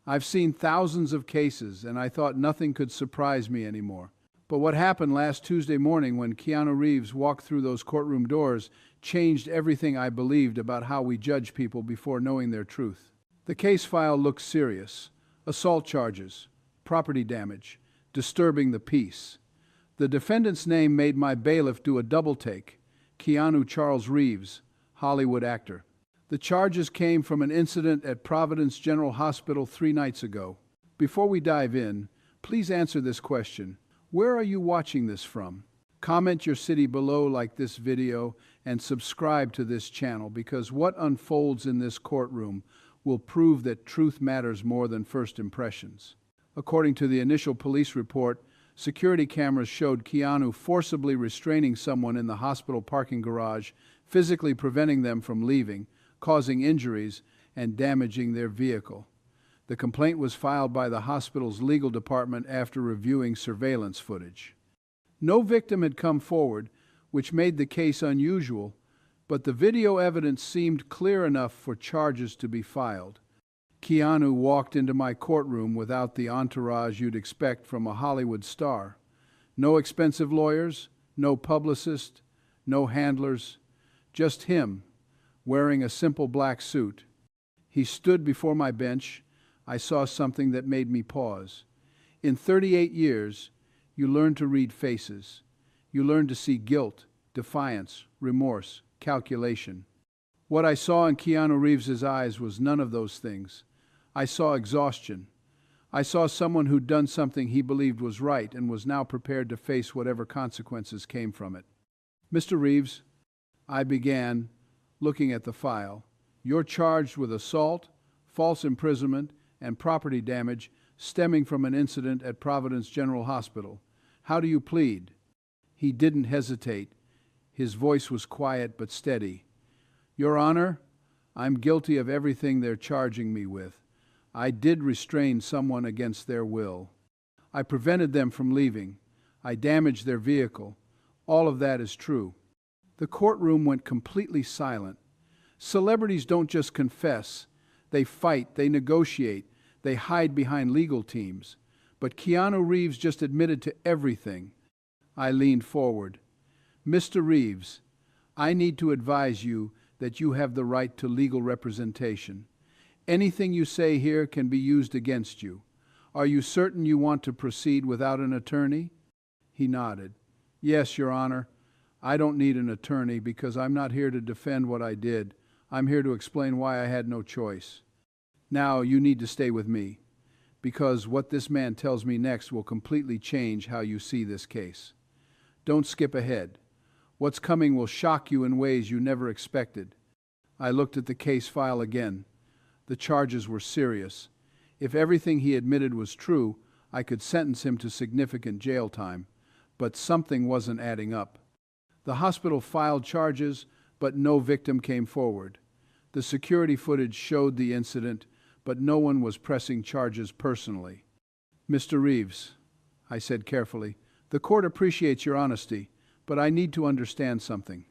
I've seen thousands of cases, and I thought nothing could surprise me anymore. But what happened last Tuesday morning when Keanu Reeves walked through those courtroom doors changed everything I believed about how we judge people before knowing their truth. The case file looks serious. Assault charges, property damage, disturbing the peace. The defendant's name made my bailiff do a double take. Keanu Charles Reeves, Hollywood actor. The charges came from an incident at Providence General Hospital 3 nights ago. Before we dive in, please answer this question. Where are you watching this from? Comment your city below, like this video, and subscribe to this channel, because what unfolds in this courtroom will prove that truth matters more than first impressions. According to the initial police report, security cameras showed Keanu forcibly restraining someone in the hospital parking garage, physically preventing them from leaving, causing injuries, and damaging their vehicle. The complaint was filed by the hospital's legal department after reviewing surveillance footage. No victim had come forward, which made the case unusual, but the video evidence seemed clear enough for charges to be filed. Keanu walked into my courtroom without the entourage you'd expect from a Hollywood star. No expensive lawyers, no publicist, no handlers, just him, wearing a simple black suit. He stood before my bench. I saw something that made me pause. In 38 years, you learn to read faces. You learn to see guilt, defiance, remorse, calculation. What I saw in Keanu Reeves's eyes was none of those things. I saw exhaustion. I saw someone who'd done something he believed was right and was now prepared to face whatever consequences came from it. Mr. Reeves, I began, looking at the file. You're charged with assault, false imprisonment, and property damage stemming from an incident at Providence General Hospital. How do you plead? He didn't hesitate. His voice was quiet but steady. Your Honor, I'm guilty of everything they're charging me with. I did restrain someone against their will. I prevented them from leaving. I damaged their vehicle. All of that is true. The courtroom went completely silent. Celebrities don't just confess. They fight, they negotiate, they hide behind legal teams. But Keanu Reeves just admitted to everything. I leaned forward. Mr. Reeves, I need to advise you that you have the right to legal representation. Anything you say here can be used against you. Are you certain you want to proceed without an attorney? He nodded. Yes, Your Honor. I don't need an attorney because I'm not here to defend what I did. I'm here to explain why I had no choice. Now you need to stay with me, because what this man tells me next will completely change how you see this case. Don't skip ahead. What's coming will shock you in ways you never expected. I looked at the case file again. The charges were serious. If everything he admitted was true, I could sentence him to significant jail time. But something wasn't adding up. The hospital filed charges, but no victim came forward. The security footage showed the incident, but no one was pressing charges personally. Mr. Reeves, I said carefully, the court appreciates your honesty, but I need to understand something.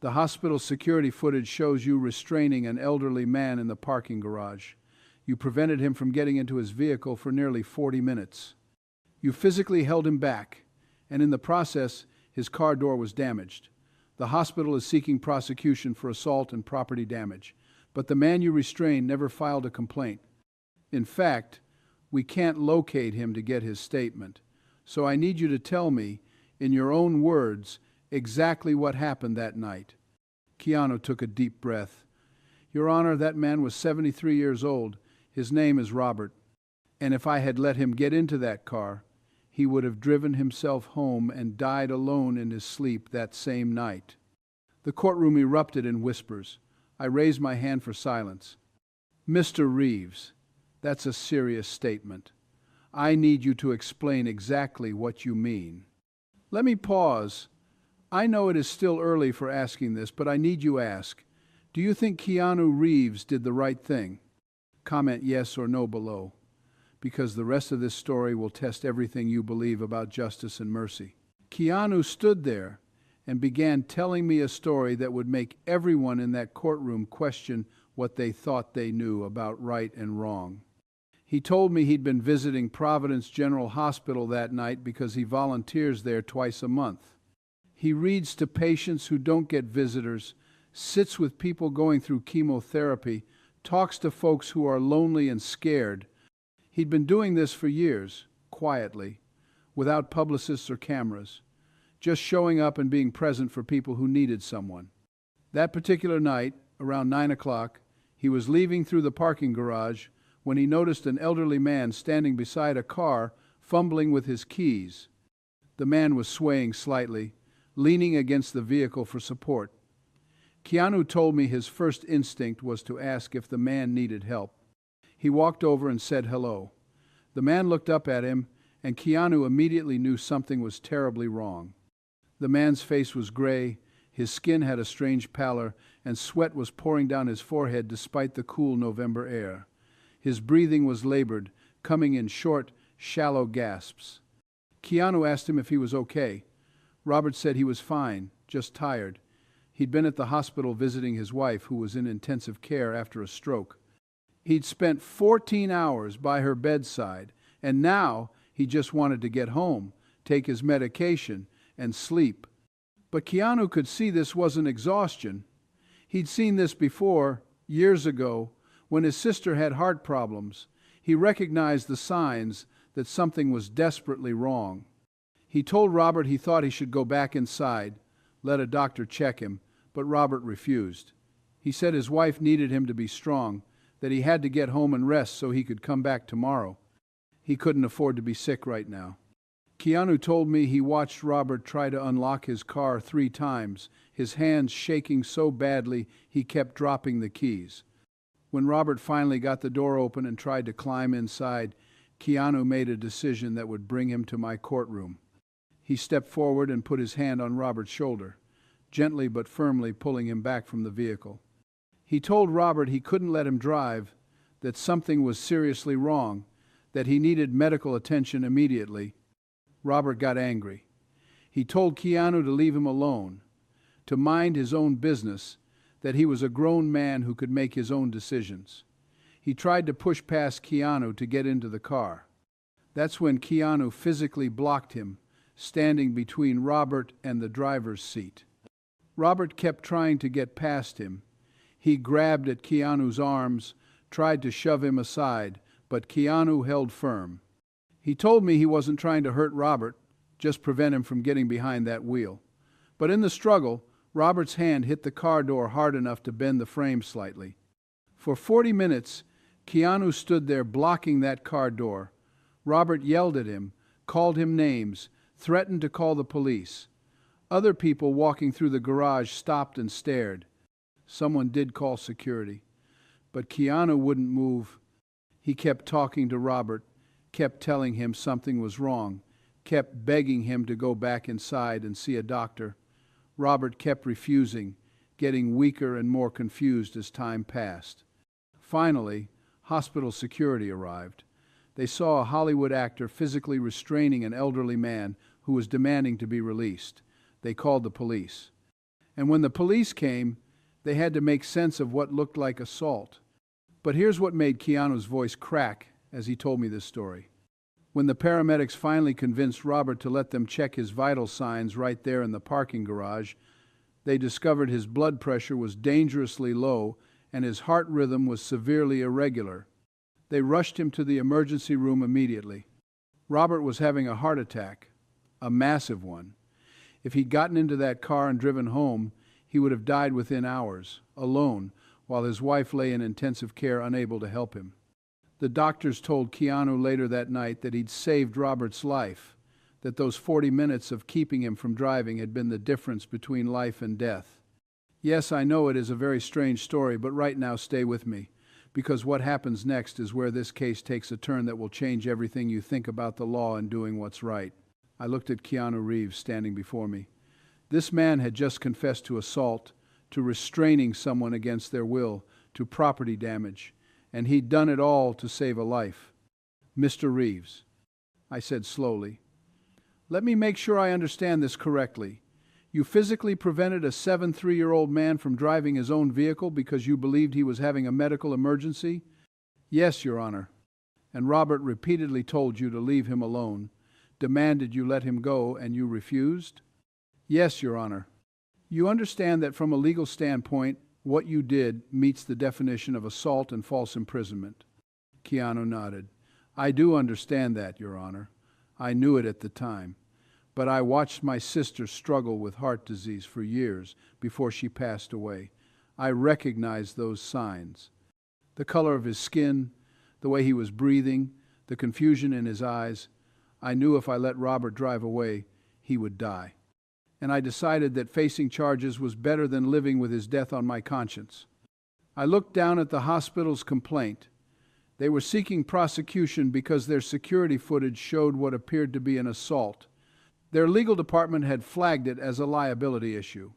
The hospital security footage shows you restraining an elderly man in the parking garage. You prevented him from getting into his vehicle for nearly 40 minutes. You physically held him back, and in the process, his car door was damaged. The hospital is seeking prosecution for assault and property damage, but the man you restrained never filed a complaint. In fact, we can't locate him to get his statement. So I need you to tell me, in your own words, exactly what happened that night. Keanu took a deep breath. Your Honor, that man was 73 years old. His name is Robert. And if I had let him get into that car, he would have driven himself home and died alone in his sleep that same night. The courtroom erupted in whispers. I raised my hand for silence. Mr. Reeves, that's a serious statement. I need you to explain exactly what you mean. Let me pause. I know it is still early for asking this, but I need you ask. Do you think Keanu Reeves did the right thing? Comment yes or no below, because the rest of this story will test everything you believe about justice and mercy. Keanu stood there and began telling me a story that would make everyone in that courtroom question what they thought they knew about right and wrong. He told me he'd been visiting Providence General Hospital that night because he volunteers there twice a month. He reads to patients who don't get visitors, sits with people going through chemotherapy, talks to folks who are lonely and scared. He'd been doing this for years, quietly, without publicists or cameras, just showing up and being present for people who needed someone. That particular night, around 9 o'clock, he was leaving through the parking garage when he noticed an elderly man standing beside a car, fumbling with his keys. The man was swaying slightly, leaning against the vehicle for support. Keanu told me his first instinct was to ask if the man needed help. He walked over and said hello. The man looked up at him, and Keanu immediately knew something was terribly wrong. The man's face was gray, his skin had a strange pallor, and sweat was pouring down his forehead despite the cool November air. His breathing was labored, coming in short, shallow gasps. Keanu asked him if he was okay. Robert said he was fine, just tired. He'd been at the hospital visiting his wife, who was in intensive care after a stroke. He'd spent 14 hours by her bedside, and now he just wanted to get home, take his medication, and sleep. But Keanu could see this wasn't exhaustion. He'd seen this before, years ago, when his sister had heart problems. He recognized the signs that something was desperately wrong. He told Robert he thought he should go back inside, let a doctor check him, but Robert refused. He said his wife needed him to be strong, that he had to get home and rest so he could come back tomorrow. He couldn't afford to be sick right now. Keanu told me he watched Robert try to unlock his car 3 times, his hands shaking so badly he kept dropping the keys. When Robert finally got the door open and tried to climb inside, Keanu made a decision that would bring him to my courtroom. He stepped forward and put his hand on Robert's shoulder, gently but firmly pulling him back from the vehicle. He told Robert he couldn't let him drive, that something was seriously wrong, that he needed medical attention immediately. Robert got angry. He told Keanu to leave him alone, to mind his own business, that he was a grown man who could make his own decisions. He tried to push past Keanu to get into the car. That's when Keanu physically blocked him, standing between Robert and the driver's seat. Robert kept trying to get past him. He grabbed at Keanu's arms, tried to shove him aside, but Keanu held firm. He told me he wasn't trying to hurt Robert, just prevent him from getting behind that wheel. But in the struggle, Robert's hand hit the car door hard enough to bend the frame slightly. For 40 minutes, Keanu stood there blocking that car door. Robert yelled at him, called him names, threatened to call the police. Other people walking through the garage stopped and stared. Someone did call security. But Keanu wouldn't move. He kept talking to Robert, kept telling him something was wrong, kept begging him to go back inside and see a doctor. Robert kept refusing, getting weaker and more confused as time passed. Finally, hospital security arrived. They saw a Hollywood actor physically restraining an elderly man who was demanding to be released. They called the police. And when the police came, they had to make sense of what looked like assault. But here's what made Keanu's voice crack as he told me this story. When the paramedics finally convinced Robert to let them check his vital signs right there in the parking garage, they discovered his blood pressure was dangerously low and his heart rhythm was severely irregular. They rushed him to the emergency room immediately. Robert was having a heart attack, a massive one. If he'd gotten into that car and driven home, he would have died within hours, alone, while his wife lay in intensive care unable to help him. The doctors told Keanu later that night that he'd saved Robert's life, that those 40 minutes of keeping him from driving had been the difference between life and death. Yes, I know it is a very strange story, but right now stay with me, because what happens next is where this case takes a turn that will change everything you think about the law and doing what's right. I looked at Keanu Reeves standing before me. This man had just confessed to assault, to restraining someone against their will, to property damage, and he'd done it all to save a life. Mr. Reeves, I said slowly, let me make sure I understand this correctly. You physically prevented a 73-year-old man from driving his own vehicle because you believed he was having a medical emergency? Yes, Your Honor. and Robert repeatedly told you to leave him alone, demanded you let him go, and you refused? Yes, Your Honor. You understand that from a legal standpoint, what you did meets the definition of assault and false imprisonment? Keanu nodded. I do understand that, Your Honor. I knew it at the time. But I watched my sister struggle with heart disease for years before she passed away. I recognized those signs. The color of his skin, the way he was breathing, the confusion in his eyes. I knew if I let Robert drive away, he would die. And I decided that facing charges was better than living with his death on my conscience. I looked down at the hospital's complaint. They were seeking prosecution because their security footage showed what appeared to be an assault. Their legal department had flagged it as a liability issue.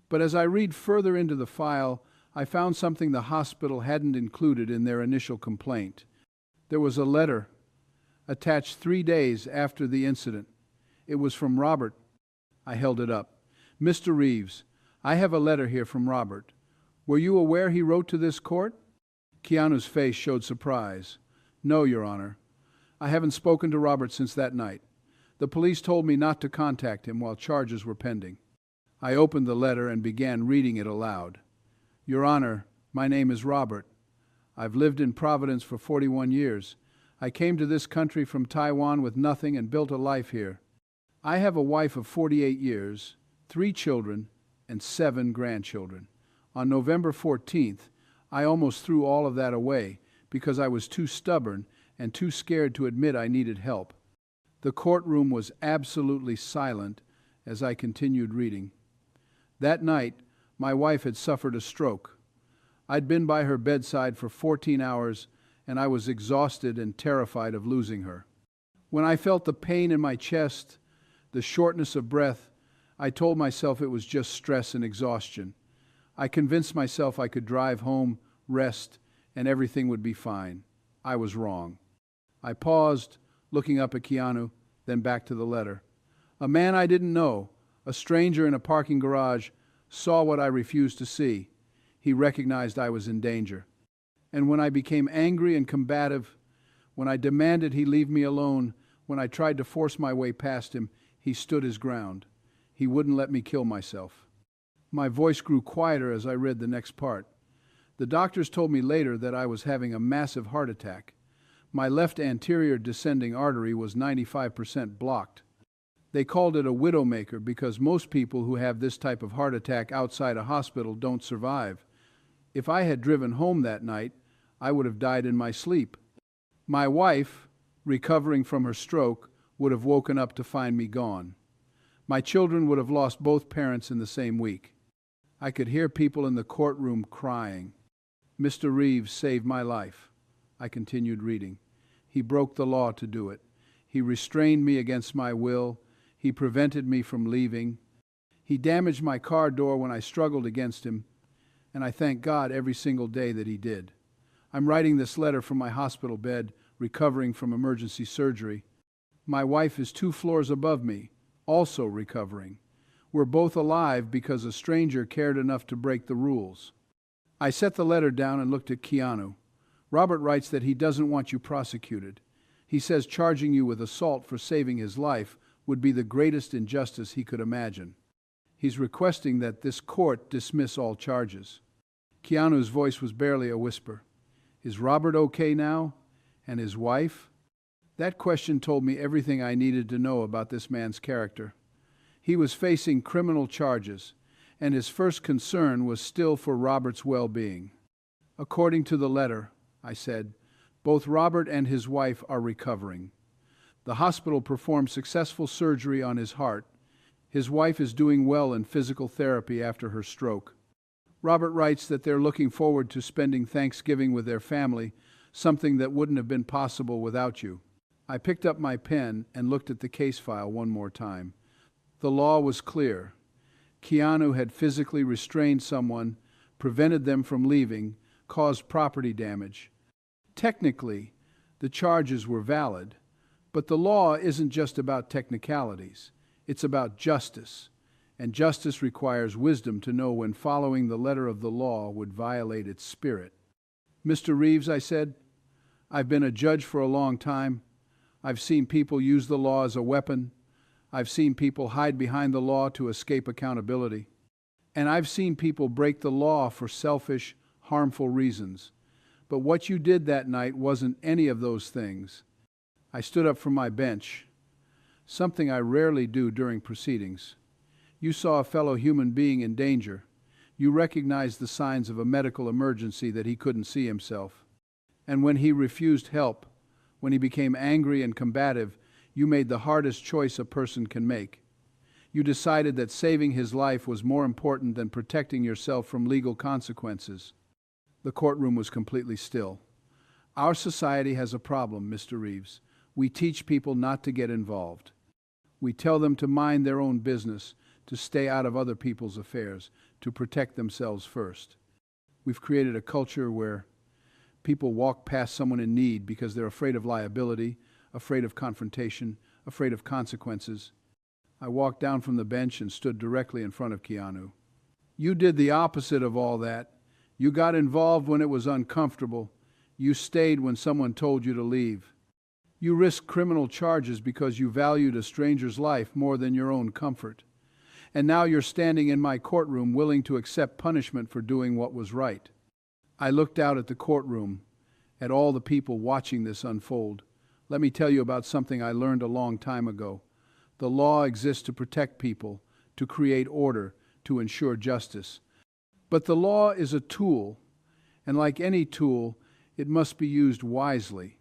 But as I read further into the file, I found something the hospital hadn't included in their initial complaint. There was a letter attached 3 days after the incident. It was from Robert. I held it up. Mr. Reeves, I have a letter here from Robert. Were you aware he wrote to this court? Keanu's face showed surprise. No, Your Honor. I haven't spoken to Robert since that night. The police told me not to contact him while charges were pending. I opened the letter and began reading it aloud. Your Honor, my name is Robert. I've lived in Providence for 41 years. I came to this country from Taiwan with nothing and built a life here. I have a wife of 48 years, 3 children, and 7 grandchildren. On November 14th, I almost threw all of that away because I was too stubborn and too scared to admit I needed help. The courtroom was absolutely silent as I continued reading. That night, my wife had suffered a stroke. I'd been by her bedside for 14 hours, and I was exhausted and terrified of losing her. When I felt the pain in my chest, the shortness of breath, I told myself it was just stress and exhaustion. I convinced myself I could drive home, rest, and everything would be fine. I was wrong. I paused, looking up at Keanu, then back to the letter. A man I didn't know, a stranger in a parking garage, saw what I refused to see. He recognized I was in danger. And when I became angry and combative, when I demanded he leave me alone, when I tried to force my way past him, he stood his ground. He wouldn't let me kill myself. My voice grew quieter as I read the next part. The doctors told me later that I was having a massive heart attack. My left anterior descending artery was 95% blocked. They called it a widowmaker because most people who have this type of heart attack outside a hospital don't survive. If I had driven home that night, I would have died in my sleep. My wife, recovering from her stroke, would have woken up to find me gone. My children would have lost both parents in the same week. I could hear people in the courtroom crying. Mr. Reeves saved my life. I continued reading. He broke the law to do it. He restrained me against my will. He prevented me from leaving. He damaged my car door when I struggled against him, and I thank God every single day that he did. I'm writing this letter from my hospital bed, recovering from emergency surgery. My wife is 2 floors above me, also recovering. We're both alive because a stranger cared enough to break the rules. I set the letter down and looked at Keanu. Robert writes that he doesn't want you prosecuted. He says charging you with assault for saving his life would be the greatest injustice he could imagine. He's requesting that this court dismiss all charges. Keanu's voice was barely a whisper. Is Robert okay now? And his wife? That question told me everything I needed to know about this man's character. He was facing criminal charges, and his first concern was still for Robert's well-being. According to the letter, I said, both Robert and his wife are recovering. The hospital performed successful surgery on his heart. His wife is doing well in physical therapy after her stroke. Robert writes that they're looking forward to spending Thanksgiving with their family, something that wouldn't have been possible without you. I picked up my pen and looked at the case file one more time. The law was clear. Keanu had physically restrained someone, prevented them from leaving, caused property damage. Technically, the charges were valid, but the law isn't just about technicalities. It's about justice, and justice requires wisdom to know when following the letter of the law would violate its spirit. Mr. Reeves, I said, I've been a judge for a long time. I've seen people use the law as a weapon. I've seen people hide behind the law to escape accountability. And I've seen people break the law for selfish, harmful reasons. But what you did that night wasn't any of those things. I stood up from my bench, something I rarely do during proceedings. You saw a fellow human being in danger. You recognized the signs of a medical emergency that he couldn't see himself. And when he refused help, when he became angry and combative, you made the hardest choice a person can make. You decided that saving his life was more important than protecting yourself from legal consequences. The courtroom was completely still. Our society has a problem, Mr. Reeves. We teach people not to get involved. We tell them to mind their own business, to stay out of other people's affairs, to protect themselves first. We've created a culture where people walk past someone in need because they're afraid of liability, afraid of confrontation, afraid of consequences. I walked down from the bench and stood directly in front of Keanu. You did the opposite of all that. You got involved when it was uncomfortable. You stayed when someone told you to leave. You risked criminal charges because you valued a stranger's life more than your own comfort. And now you're standing in my courtroom willing to accept punishment for doing what was right. I looked out at the courtroom, at all the people watching this unfold. Let me tell you about something I learned a long time ago. The law exists to protect people, to create order, to ensure justice. But the law is a tool, and like any tool, it must be used wisely.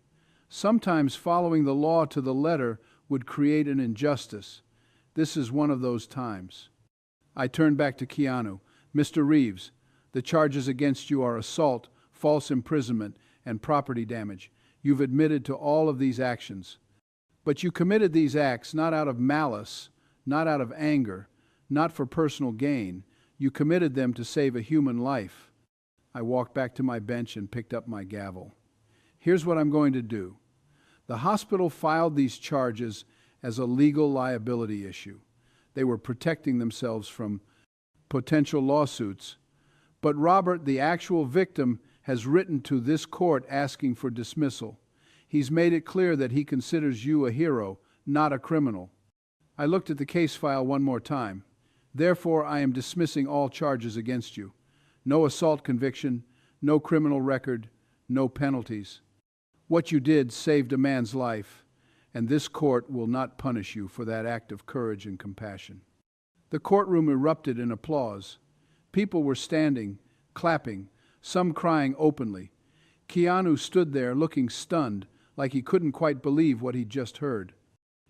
Sometimes following the law to the letter would create an injustice. This is one of those times. I turned back to Keanu. Mr. Reeves, the charges against you are assault, false imprisonment, and property damage. You've admitted to all of these actions. But you committed these acts not out of malice, not out of anger, not for personal gain. You committed them to save a human life. I walked back to my bench and picked up my gavel. Here's what I'm going to do. The hospital filed these charges as a legal liability issue. They were protecting themselves from potential lawsuits. But Robert, the actual victim, has written to this court asking for dismissal. He's made it clear that he considers you a hero, not a criminal. I looked at the case file one more time. Therefore, I am dismissing all charges against you. No assault conviction, no criminal record, no penalties. What you did saved a man's life, and this court will not punish you for that act of courage and compassion. The courtroom erupted in applause. People were standing, clapping, some crying openly. Keanu stood there looking stunned, like he couldn't quite believe what he'd just heard.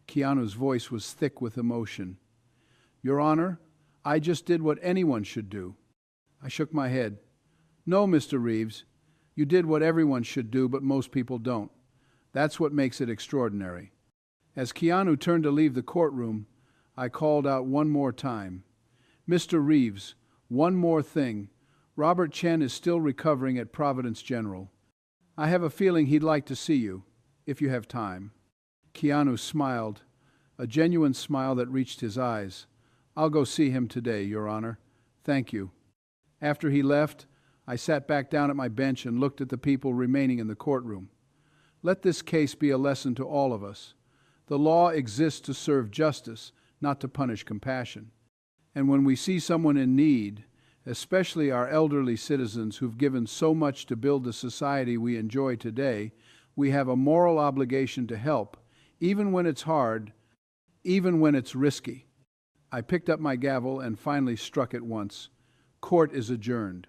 Keanu's voice was thick with emotion. Your Honor, I just did what anyone should do. I shook my head. No, Mr. Reeves, you did what everyone should do, but most people don't. That's what makes it extraordinary. As Keanu turned to leave the courtroom, I called out one more time. Mr. Reeves, one more thing. Robert Chen is still recovering at Providence General. I have a feeling he'd like to see you, if you have time. Keanu smiled, a genuine smile that reached his eyes. I'll go see him today, Your Honor. Thank you. After he left, I sat back down at my bench and looked at the people remaining in the courtroom. Let this case be a lesson to all of us. The law exists to serve justice, not to punish compassion. And when we see someone in need, especially our elderly citizens who've given so much to build the society we enjoy today, we have a moral obligation to help, even when it's hard, even when it's risky. I picked up my gavel and finally struck it once. Court is adjourned.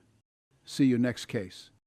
See you next case.